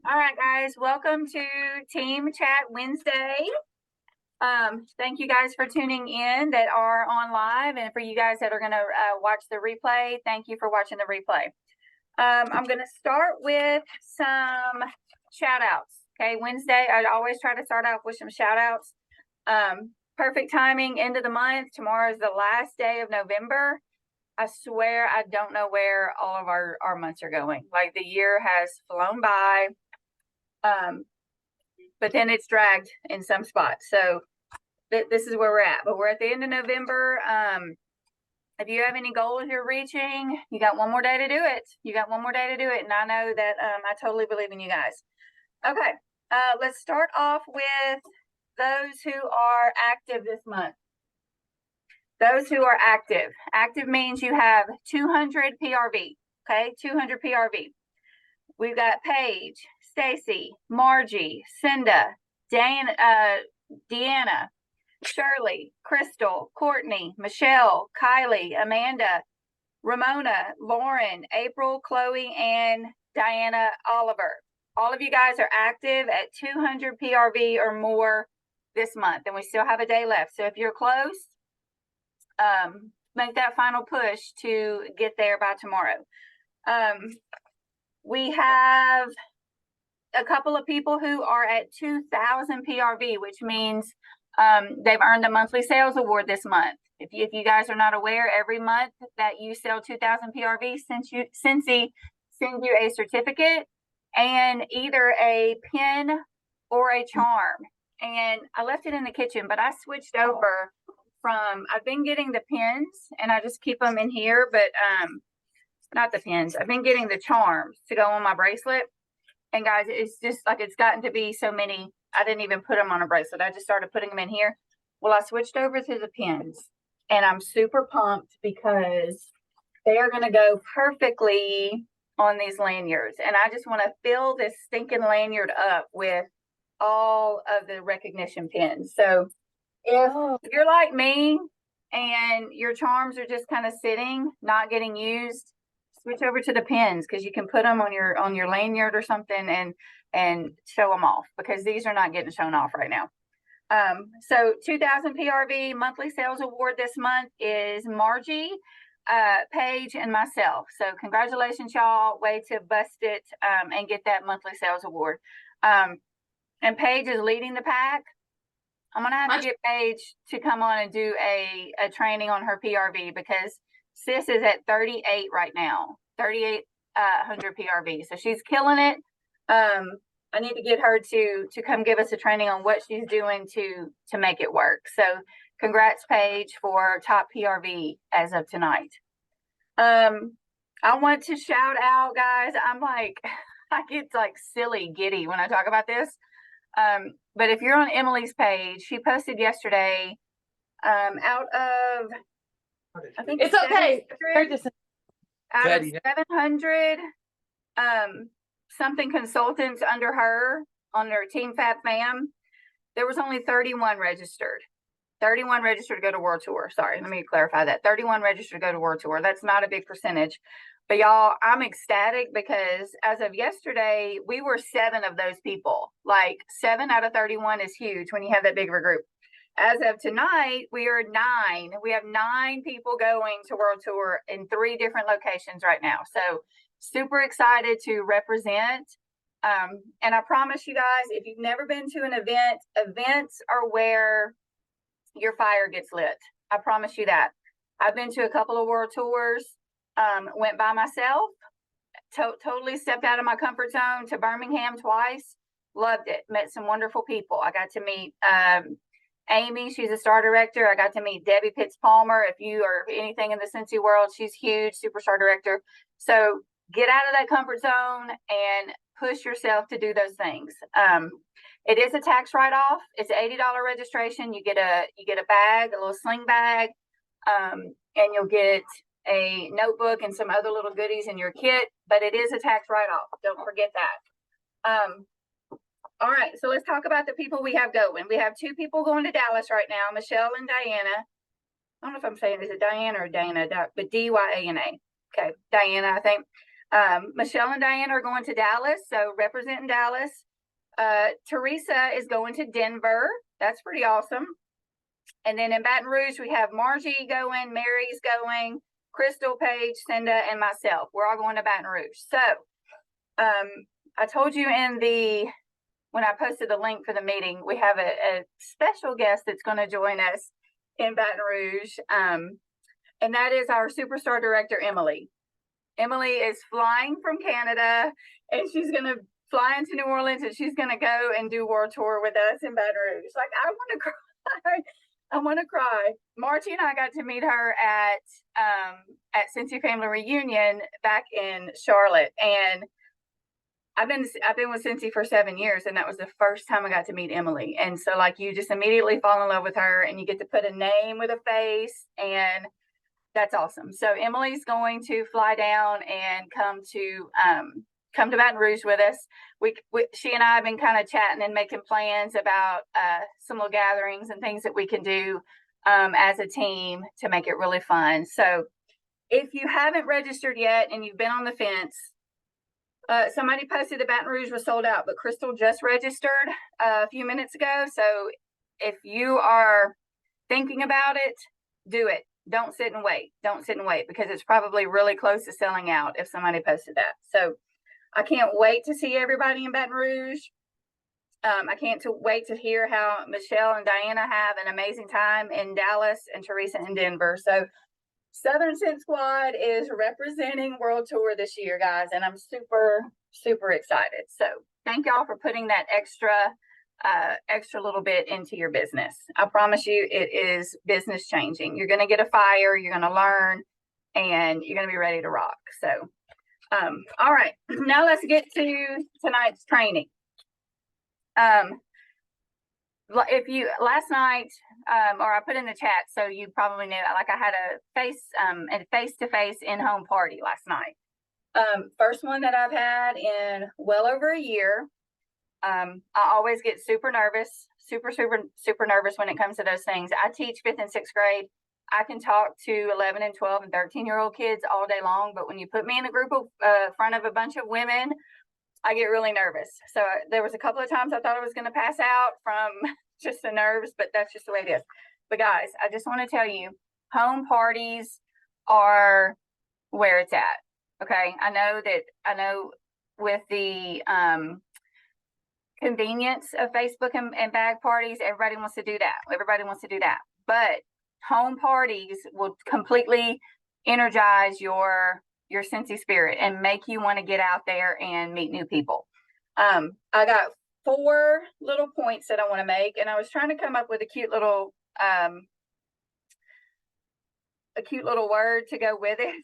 All right, guys, welcome to Team Chat Wednesday. Thank you guys for tuning in that are on live, and for you guys that are going to watch the replay, thank you for watching the replay. I'm going to start with some shout outs. Okay, Wednesday, I always try to start off with some shout outs. Perfect timing, end of the month. Tomorrow is the last day of November. I swear I don't know where all of our months are going. Like, the year has flown by. But then it's dragged in some spots. So this is where we're at. But we're at the end of November. If you have any goals you're reaching, you got one more day to do it. And I know that I totally believe in you guys. Okay, let's start off with those who are active this month. Those who are active. Active means you have 200 PRV. Okay, 200 PRV. We've got Paige, Stacy, Margie, Cinda, Deanna, Shirley, Crystal, Courtney, Michelle, Kylie, Amanda, Ramona, Lauren, April, Chloe, and Diana Oliver. All of you guys are active at 200 PRV or more this month, and we still have a day left. So if you're close, make that final push to get there by tomorrow. We have a couple of people who are at 2,000 PRV, which means they've earned a monthly sales award this month. If you guys are not aware, every month that you sell 2,000 PRV, Cincy sends you a certificate and either a pin or a charm. And I left it in the kitchen, but I switched over from, I've been getting the pins and I just keep them in here, but not the pins. I've been getting the charms to go on my bracelet. And guys, it's just like, it's gotten to be so many, I didn't even put them on a bracelet. I just started putting them in here. Well, I switched over to the pins and I'm super pumped because they are going to go perfectly on these lanyards. And I just want to fill this stinking lanyard up with all of the recognition pins. So if you're like me and your charms are just kind of sitting, not getting used, switch over to the pins because you can put them on your lanyard or something and show them off, because these are not getting shown off right now. So 2,000 PRV monthly sales award this month is Margie, Paige, and myself. So congratulations, y'all. Way to bust it and get that monthly sales award. And Paige is leading the pack. I'm gonna have to get Paige to come on and do a training on her PRV, because sis is at 38 right now, 3,800 PRV. So she's killing it. I need to get her to come give us a training on what she's doing to make it work. So congrats, Paige, for top PRV as of tonight. I want to shout out, guys. I'm like, I get like silly giddy when I talk about this. But if you're on Emily's page, she posted yesterday, out of, I think it's okay. Out of 700 something consultants under her on their Team Fab Fam, there was only 31 registered. 31 registered to go to World Tour. Sorry, let me clarify that. 31 registered to go to World Tour. That's not a big percentage. But y'all, I'm ecstatic because as of yesterday, we were 7 of those people. Like 7 out of 31 is huge when you have that big of a group. As of tonight, we are 9. We have 9 people going to World Tour in 3 different locations right now. So super excited to represent. And I promise you guys, if you've never been to an event, events are where your fire gets lit. I promise you that. I've been to a couple of World Tours, went by myself, totally stepped out of my comfort zone to Birmingham twice. Loved it. Met some wonderful people. I got to meet Amy, she's a star director. I got to meet Debbie Pitts Palmer. If you are anything in the Cincy world, she's huge, superstar director. So get out of that comfort zone and push yourself to do those things. It is a tax write-off. It's an $80 registration. You get a bag, a little sling bag, and you'll get a notebook and some other little goodies in your kit. But it is a tax write-off. Don't forget that. All right, so let's talk about the people we have going. We have 2 people going to Dallas right now, Michelle and Diana. I don't know if I'm saying, is it Diana or Dana, but D-Y-A-N-A. Okay, Diana, I think. Michelle and Diane are going to Dallas, so representing Dallas. Teresa is going to Denver. That's pretty awesome. And then in Baton Rouge, we have Margie going, Mary's going, Crystal, Paige, Cinda, and myself. We're all going to Baton Rouge. So I told you when I posted the link for the meeting, we have a special guest that's going to join us in Baton Rouge. And that is our superstar director, Emily. Emily is flying from Canada, and she's going to fly into New Orleans, and she's going to go and do World Tour with us in Baton Rouge. Like, I want to cry. I want to cry. Margie and I got to meet her at Cincy Family Reunion back in Charlotte, and I've been with Cincy for 7 years, and that was the first time I got to meet Emily. And so, like, you just immediately fall in love with her, and you get to put a name with a face, and that's awesome. So Emily's going to fly down and come to Baton Rouge with us. She and I have been kind of chatting and making plans about some little gatherings and things that we can do as a team to make it really fun. So if you haven't registered yet and you've been on the fence, somebody posted that Baton Rouge was sold out, but Crystal just registered a few minutes ago. So if you are thinking about it, do it. Don't sit and wait. Don't sit and wait, because it's probably really close to selling out if somebody posted that. So I can't wait to see everybody in Baton Rouge. I can't wait to hear how Michelle and Diana have an amazing time in Dallas and Teresa in Denver. So Southern Scent Squad is representing World Tour this year, guys, and I'm super, super excited. So thank y'all for putting that extra little bit into your business. I promise you, it is business changing. You're going to get a fire, you're going to learn, and you're going to be ready to rock. So, all right, now let's get to tonight's training. If you last night, or I put in the chat, so you probably knew, like, I had a face-to-face in-home party last night. First one that I've had in well over a year. I always get super nervous, super nervous when it comes to those things. I teach 5th and 6th grade. I can talk to 11 and 12 and 13-year-old kids all day long, but when you put me in a group of front of a bunch of women, I get really nervous. So there was a couple of times I thought I was going to pass out from just the nerves, but that's just the way it is. But guys, I just want to tell you, home parties are where it's at. Okay. I know with the convenience of Facebook and bag parties, everybody wants to do that. But home parties will completely energize your Cincy spirit and make you want to get out there and meet new people. I got 4 little points that I want to make, and I was trying to come up with a cute little word to go with it.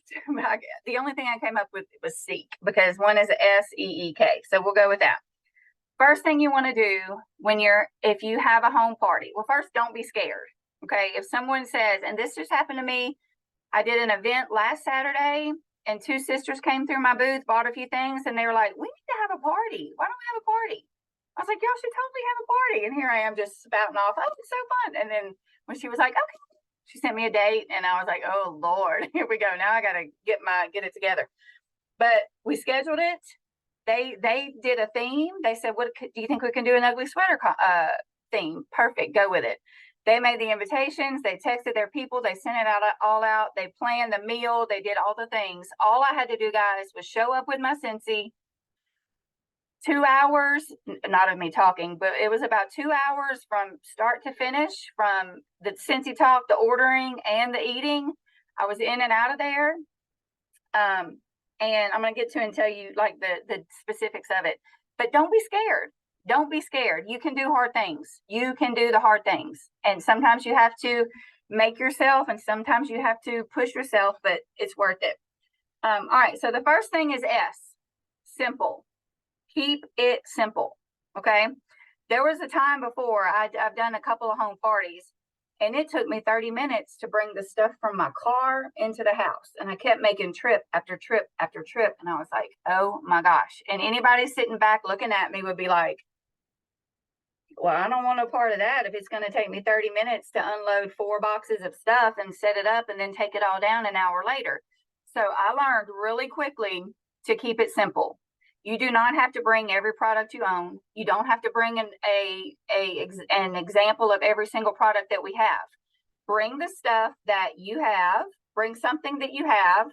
The only thing I came up with was seek, because one is SEEK. So we'll go with that. First thing you want to do if you have a home party, well, first, don't be scared. Okay. If someone says, and this just happened to me, I did an event last Saturday, and 2 sisters came through my booth, bought a few things, and they were like, we need to have a party. Why don't we have a party? I was like, y'all should totally have a party. And here I am just spouting off, oh, it's so fun. And then when she was like, okay, she sent me a date, and I was like, oh Lord, here we go. Now I got to get it together. But we scheduled it. They did a theme. They said, what do you think we can do an ugly sweater theme? Perfect. Go with it. They made the invitations. They texted their people. They sent it all out. They planned the meal. They did all the things. All I had to do, guys, was show up with my Cincy. 2 hours, not of me talking, but it was about 2 hours from start to finish, from the Cincy talk, the ordering, and the eating. I was in and out of there. And I'm going to get to and tell you, like, the specifics of it. But don't be scared. Don't be scared. You can do hard things. You can do the hard things. And sometimes you have to make yourself, and sometimes you have to push yourself, but it's worth it. All right. So the first thing is S, simple. Keep it simple. Okay. There was a time before I've done a couple of home parties, and it took me 30 minutes to bring the stuff from my car into the house. And I kept making trip after trip after trip. And I was like, oh my gosh. And anybody sitting back looking at me would be like, well, I don't want no part of that if it's going to take me 30 minutes to unload 4 boxes of stuff and set it up and then take it all down an hour later. So I learned really quickly to keep it simple. You do not have to bring every product you own. You don't have to bring an example of every single product that we have. Bring the stuff that you have, bring something that you have,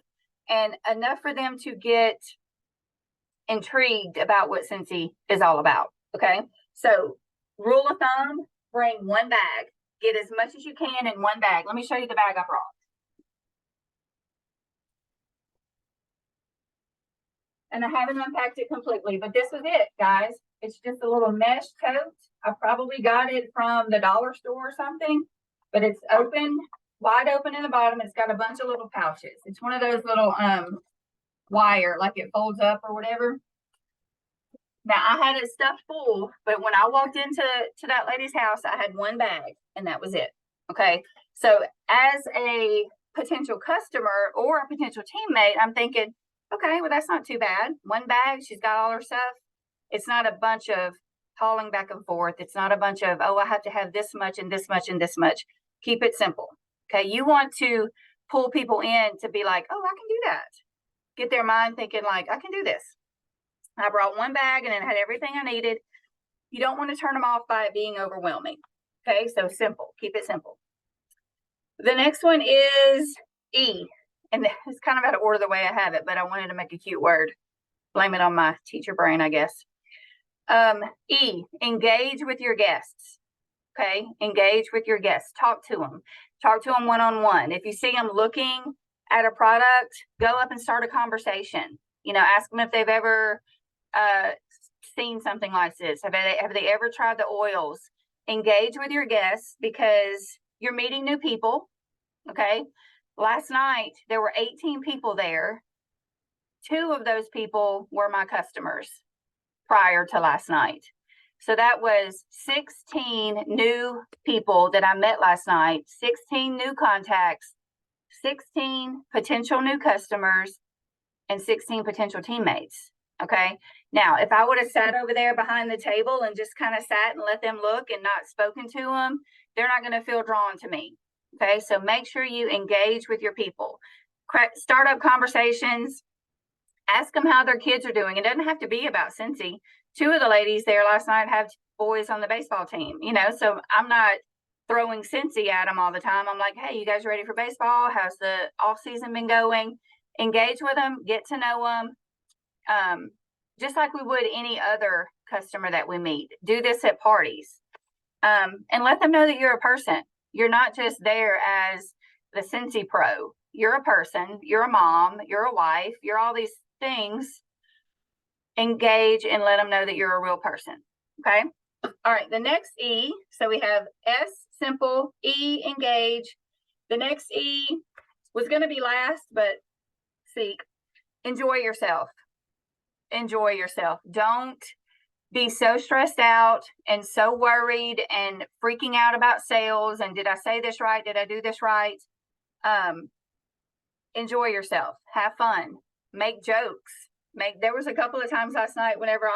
and enough for them to get intrigued about what Scentsy is all about. Okay. So rule of thumb, bring one bag. Get as much as you can in one bag. Let me show you the bag I brought. And I haven't unpacked it completely, but this was it, guys. It's just a little mesh tote. I probably got it from the dollar store or something, but it's open, wide open in the bottom. It's got a bunch of little pouches. It's one of those little wire, like it folds up or whatever. Now I had it stuffed full, but when I walked into that lady's house, I had one bag and that was it. Okay. So as a potential customer or a potential teammate, I'm thinking, okay, well, that's not too bad. One bag, she's got all her stuff. It's not a bunch of hauling back and forth. It's not a bunch of, oh, I have to have this much and this much and this much. Keep it simple. Okay. You want to pull people in to be like, oh, I can do that. Get their mind thinking like, I can do this. I brought one bag and it had everything I needed. You don't want to turn them off by it being overwhelming. Okay. So simple, keep it simple. The next one is E. And it's kind of out of order the way I have it, but I wanted to make a cute word. Blame it on my teacher brain, I guess. E, engage with your guests. Okay, engage with your guests. Talk to them. Talk to them one-on-one. If you see them looking at a product, go up and start a conversation. You know, ask them if they've ever seen something like this. Have they ever tried the oils? Engage with your guests because you're meeting new people. Okay. Last night, there were 18 people there. 2 of those people were my customers prior to last night. So that was 16 new people that I met last night, 16 new contacts, 16 potential new customers, and 16 potential teammates. Okay. Now, if I would have sat over there behind the table and just kind of sat and let them look and not spoken to them, they're not going to feel drawn to me. Okay, so make sure you engage with your people. Start up conversations. Ask them how their kids are doing. It doesn't have to be about Scentsy. 2 of the ladies there last night have boys on the baseball team, you know, so I'm not throwing Scentsy at them all the time. I'm like, hey, you guys ready for baseball? How's the off season been going? Engage with them, get to know them, just like we would any other customer that we meet. Do this at parties, and let them know that you're a person. You're not just there as the Scentsy pro. You're a person. You're a mom. You're a wife. You're all these things. Engage and let them know that you're a real person. Okay. All right. The next E. So we have S, simple, E, engage. The next E was going to be last, but seek. Enjoy yourself. Enjoy yourself. Don't be so stressed out and so worried and freaking out about sales. And did I say this right? Did I do this right? Enjoy yourself. Have fun. Make jokes. There was a couple of times last night whenever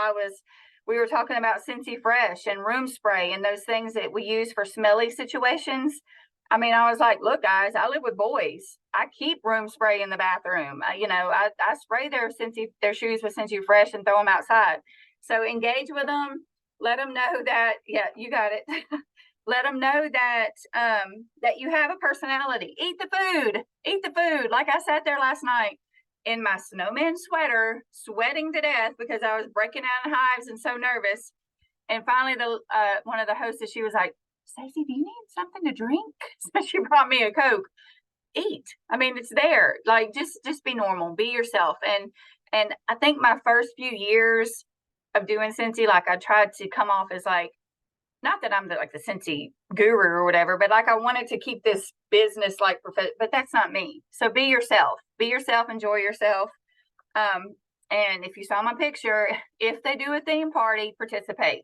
we were talking about Scentsy Fresh and room spray and those things that we use for smelly situations. I mean, I was like, look, guys, I live with boys. I keep room spray in the bathroom. I spray their shoes with Scentsy Fresh and throw them outside. So engage with them. Let them know that, yeah, you got it. Let them know that that you have a personality. Eat the food. Eat the food. Like I sat there last night in my snowman sweater, sweating to death because I was breaking out in hives and so nervous. And finally, one of the hostess, she was like, Stacey, do you need something to drink? So she brought me a Coke. Eat. I mean, it's there. Like, just be normal. Be yourself. And I think my first few years of doing Scentsy, like I tried to come off as like, not that I'm the Scentsy guru or whatever, but like I wanted to keep this business like but that's not me. So be yourself. Be yourself. Enjoy yourself. And if you saw my picture, if they do a theme party, participate.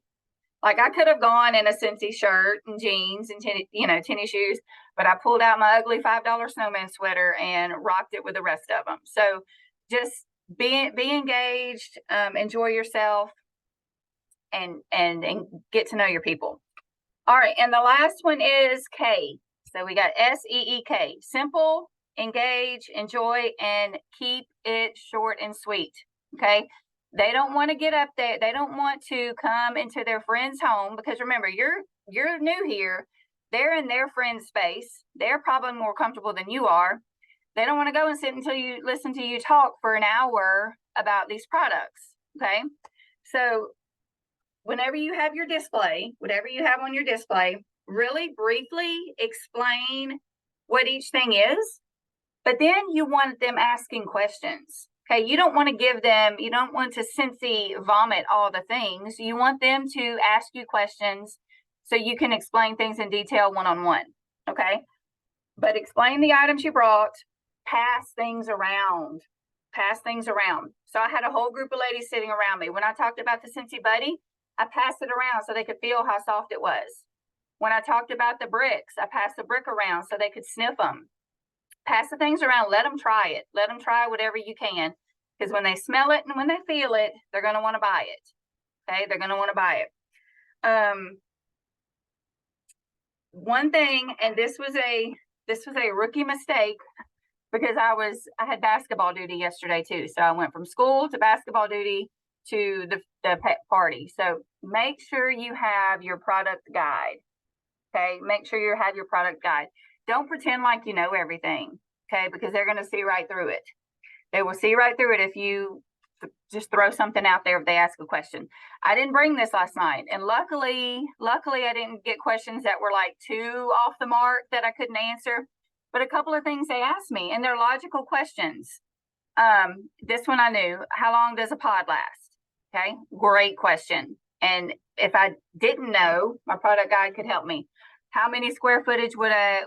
Like I could have gone in a Scentsy shirt and jeans and tennis shoes, but I pulled out my ugly $5 snowman sweater and rocked it with the rest of them. So just be engaged, enjoy yourself, and get to know your people. All right, and the last one is K. So we got SEEK. Simple, engage, enjoy, and keep it short and sweet. Okay. They don't want to get up there. They don't want to come into their friend's home because remember, you're new here. They're in their friend's space. They're probably more comfortable than you are. They don't want to go and sit until you listen to you talk for an hour about these products. Okay. So whenever you have your display, whatever you have on your display, really briefly explain what each thing is, but then you want them asking questions. Okay, you don't want to give them, you don't want to Scentsy vomit all the things. You want them to ask you questions so you can explain things in detail one-on-one. Okay, but explain the items you brought, pass things around. Pass things around. So I had a whole group of ladies sitting around me. When I talked about the Scentsy Buddy, I passed it around so they could feel how soft it was. When I talked about the bricks, I passed the brick around so they could sniff them. Pass the things around. Let them try it. Let them try whatever you can. Because when they smell it and when they feel it, they're going to want to buy it. Okay, they're going to want to buy it. One thing, and this was a rookie mistake because I had basketball duty yesterday too. So I went from school to basketball duty to the party. So make sure you have your product guide. Okay, make sure you have your product guide. Don't pretend like you know everything, okay, because they're going to see right through it. They will see right through it if you just throw something out there if they ask a question. I didn't bring this last night, and luckily I didn't get questions that were like too off the mark that I couldn't answer, but a couple of things they asked me, and they're logical questions. This one I knew. How long does a pod last? Okay, great question. And if I didn't know, my product guide could help me. How many square footage would a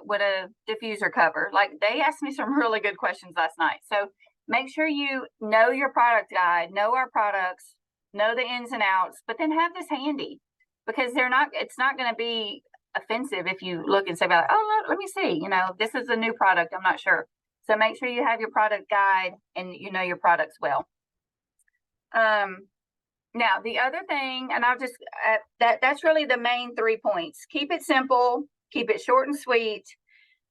diffuser cover? Like they asked me some really good questions last night. So make sure you know your product guide, know our products, know the ins and outs, but then have this handy because it's not going to be offensive if you look and say, oh, let me see, this is a new product. I'm not sure. So make sure you have your product guide and you know your products well. Now, the other thing, and I'll just, that's really the main 3 points. Keep it simple, keep it short and sweet,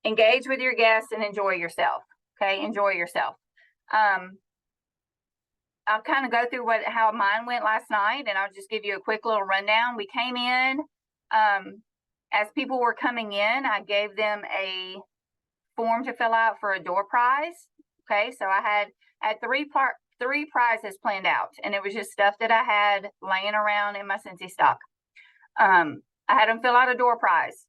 engage with your guests, and enjoy yourself. Okay, enjoy yourself. I'll kind of go through how mine went last night, and I'll just give you a quick little rundown. We came in, as people were coming in, I gave them a form to fill out for a door prize. Okay, so I had three prizes planned out, and it was just stuff that I had laying around in my Scentsy stock. I had them fill out a door prize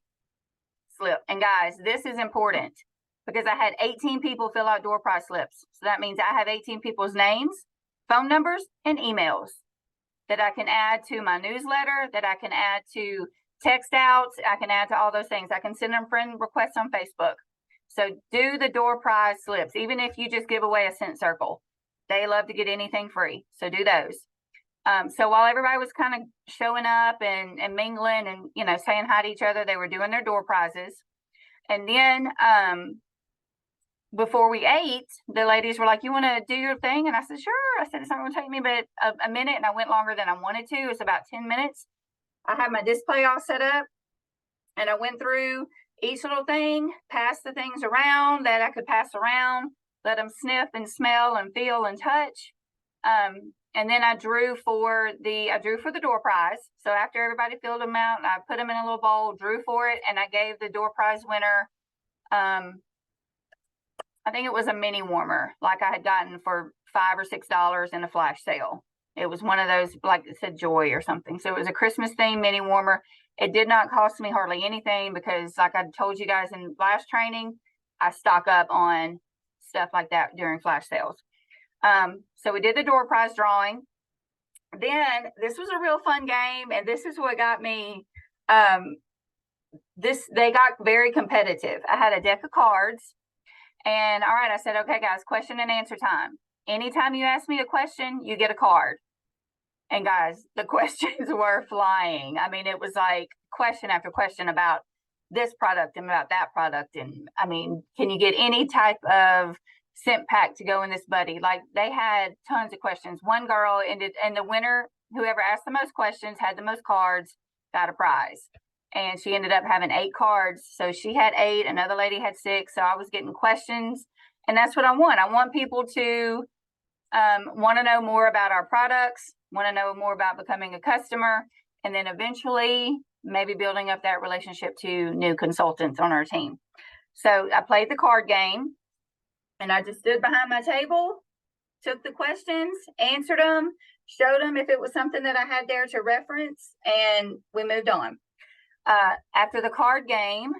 slip. And guys, this is important because I had 18 people fill out door prize slips. So that means I have 18 people's names, phone numbers, and emails that I can add to my newsletter, that I can add to text outs. I can add to all those things. I can send them friend requests on Facebook. So do the door prize slips, even if you just give away a scent circle. They love to get anything free. So do those. So while everybody was kind of showing up and mingling and, saying hi to each other, they were doing their door prizes. And then before we ate, the ladies were like, you want to do your thing? And I said, sure. I said, it's not going to take me but a minute. And I went longer than I wanted to. It was about 10 minutes. I had my display all set up and I went through each little thing, passed the things around that I could pass around, let them sniff and smell and feel and touch. And then I drew for the door prize. So after everybody filled them out, I put them in a little bowl, drew for it, and I gave the door prize winner, I think it was a mini warmer, like I had gotten for $5 or $6 in a flash sale. It was one of those, like it said Joy or something. So it was a Christmas themed mini warmer. It did not cost me hardly anything because like I told you guys in last training, I stock up on stuff like that during flash sales. So we did the door prize drawing. Then this was a real fun game, and this is what got me. They got very competitive. I had a deck of cards, and all right, I said, okay, guys, question and answer time. Anytime you ask me a question, you get a card. And guys, the questions were flying. I mean, it was like question after question about this product and about that product. And I mean, can you get any type of scent pack to go in this buddy? Like they had tons of questions. One girl ended, and the winner, whoever asked the most questions, had the most cards, got a prize. And she ended up having 8 cards. So she had 8, another lady had 6. So I was getting questions. And that's what I want. I want people to want to know more about our products, want to know more about becoming a customer, and then eventually maybe building up that relationship to new consultants on our team. So I played the card game, and I just stood behind my table, took the questions, answered them, showed them if it was something that I had there to reference, and we moved on. After the card game,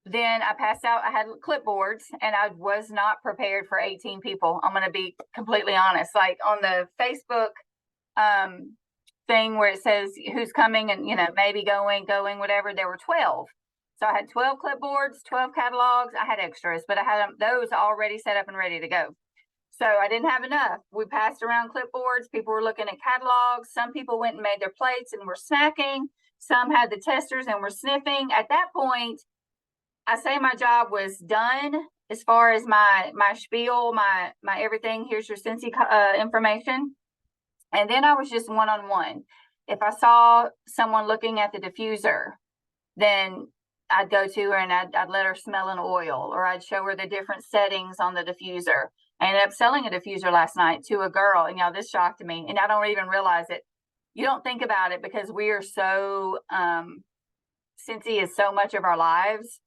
then I passed out, I had clipboards, and I was not prepared for 18 people. I'm going to be completely honest. Like on the Facebook thing where it says who's coming and, maybe going, whatever, there were 12. So I had 12 clipboards, 12 catalogs. I had extras, but I had those already set up and ready to go. So I didn't have enough. We passed around clipboards. People were looking at catalogs. Some people went and made their plates and were snacking. Some had the testers and were sniffing. At that point, I say my job was done as far as my spiel, my everything. Here's your Scentsy information. And then I was just one-on-one. If I saw someone looking at the diffuser, then I'd go to her and I'd let her smell an oil, or I'd show her the different settings on the diffuser. I ended up selling a diffuser last night to a girl, and this shocked me, and I don't even realize it. You don't think about it because we are so, Scentsy is so much of our lives.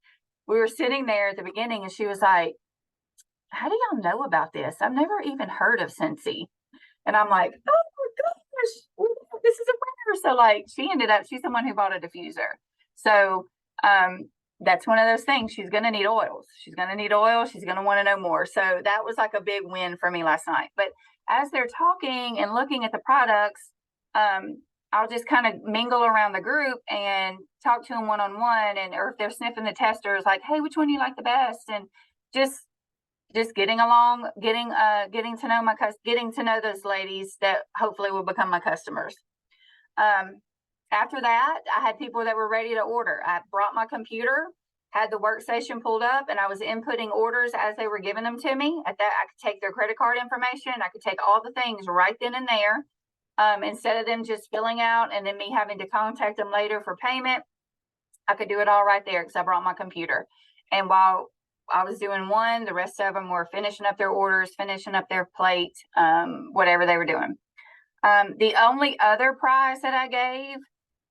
We were sitting there at the beginning and she was like, how do y'all know about this? I've never even heard of Scentsy. And I'm like, oh my gosh, this is a winner. So like she's someone who bought a diffuser. So that's one of those things. She's going to need oils. She's going to need oil. She's going to want to know more. So that was like a big win for me last night. But as they're talking and looking at the products, I'll just kind of mingle around the group and talk to them one-on-one, or if they're sniffing the testers, like, hey, which one do you like the best? And just getting along, getting to know those ladies that hopefully will become my customers. After that, I had people that were ready to order. I brought my computer, had the workstation pulled up, and I was inputting orders as they were giving them to me. At that, I could take their credit card information. I could take all the things right then and there. Instead of them just filling out and then me having to contact them later for payment, I could do it all right there because I brought my computer. And while I was doing one, the rest of them were finishing up their orders, finishing up their plate, whatever they were doing. The only other prize that I gave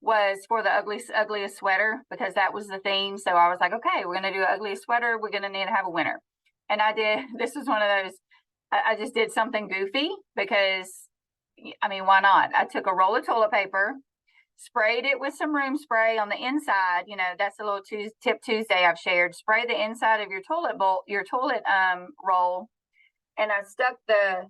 was for the ugliest sweater, because that was the theme. So I was like, okay, we're going to do an ugliest sweater. We're going to need to have a winner. And I did. This was one of those, I just did something goofy because, why not? I took a roll of toilet paper, sprayed it with some room spray on the inside. That's a little tip Tuesday I've shared. Spray the inside of your toilet bowl, your toilet roll, and I stuck the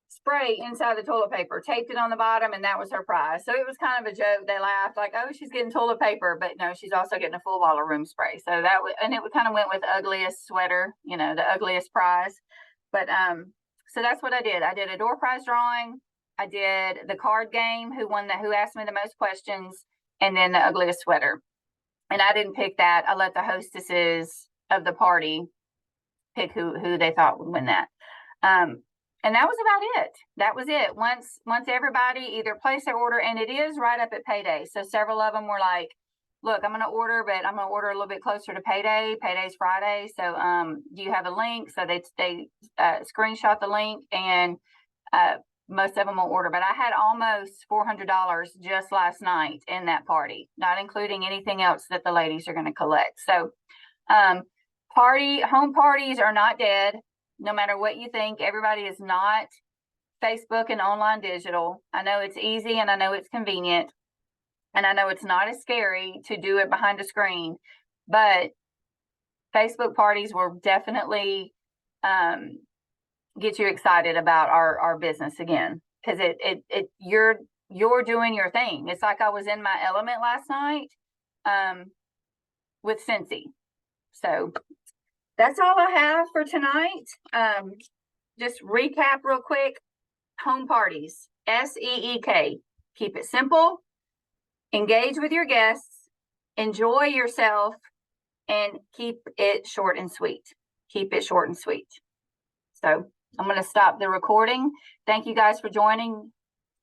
spray inside the toilet paper, taped it on the bottom, and that was her prize. So it was kind of a joke. They laughed like, oh, she's getting toilet paper, but no, she's also getting a full bottle of room spray. So that was, and it kind of went with ugliest sweater, the ugliest prize. But so that's what I did. I did a door prize drawing. I did the card game, who asked me the most questions, and then the ugliest sweater. And I didn't pick that. I let the hostesses of the party pick who they thought would win that. And that was about it. That was it. Once everybody either placed their order, and it is right up at payday. So several of them were like, look, I'm going to order, but I'm going to order a little bit closer to payday. Payday's Friday. So do you have a link? So they screenshot the link, and most of them will order. But I had almost $400 just last night in that party, not including anything else that the ladies are going to collect. So home parties are not dead. No matter what you think, everybody is not Facebook and online digital. I know it's easy, and I know it's convenient, and I know it's not as scary to do it behind a screen, but Facebook parties will definitely get you excited about our business again, because you're doing your thing. It's like I was in my element last night with Scentsy. So that's all I have for tonight. Just recap real quick. Home parties, SEEK. Keep it simple. Engage with your guests. Enjoy yourself, and keep it short and sweet. Keep it short and sweet. So I'm going to stop the recording. Thank you guys for joining